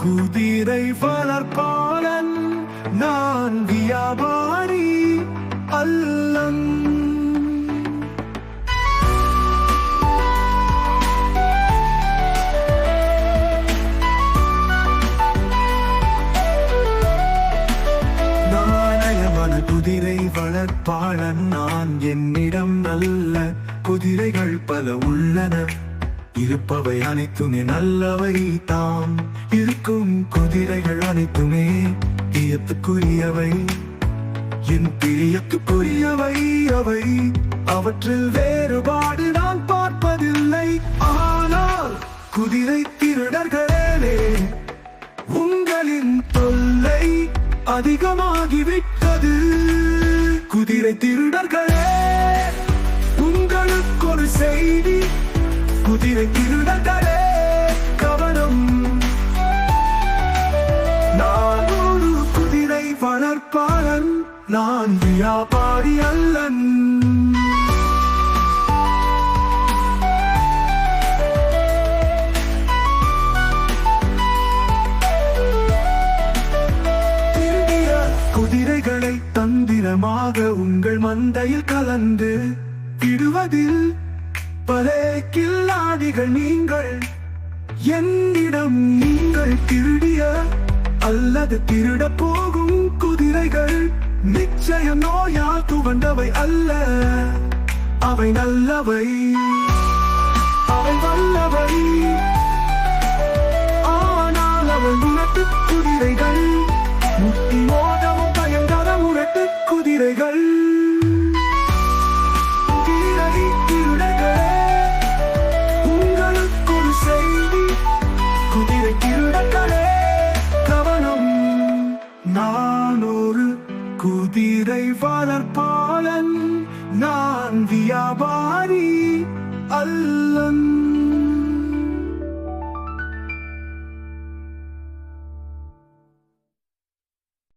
குதிரை வளர்ப்பாளன் நான் வியாபாரி அல்லன். நாணயமான குதிரை வளர்ப்பாளன் நான். என்னிடம் நல்ல குதிரைகள் பல உள்ளன. இருப்பவை அனைத்துமே நல்லவை தாம். இருக்கும் குதிரைகள் அனைத்துமே பிரியத்துக்குரியவை. என் பிரியத்துக்குரியவை அவை. அவற்றில் வேறுபாடு நான் பார்ப்பதில்லை. ஆனால் குதிரை திருடர்களே, உங்களின் தொல்லை அதிகமாகிவிட்டது. குதிரை திருடர்களே, உங்களுக்கு ஒரு செய்தி. குதிரை திருடர்களே கவனம். நான் ஒரு குதிரை வளர்ப்பாளன் நான் வியாபாரி அல்லன். திருடிய குதிரைகளை தந்திரமாக உங்கள் மந்தையில் கலந்து விடுவதில் பல கில்லாடிகள் நீங்கள். என்னிடம் நீங்கள் திருடிய அல்லது திருட போகும் குதிரைகள் நிச்சயம் நோயால் துவண்டவை அல்ல. அவை நல்லவை, அவை வல்லவை. ஆனால் அவை முரட்டு குதிரைகள். முட்டி மோதவும் பயங்கர முரட்டு குதிரைகள். நான் ஒரு குதிரை வளர்ப்பாளன் நான் வியாபாரி அல்ல.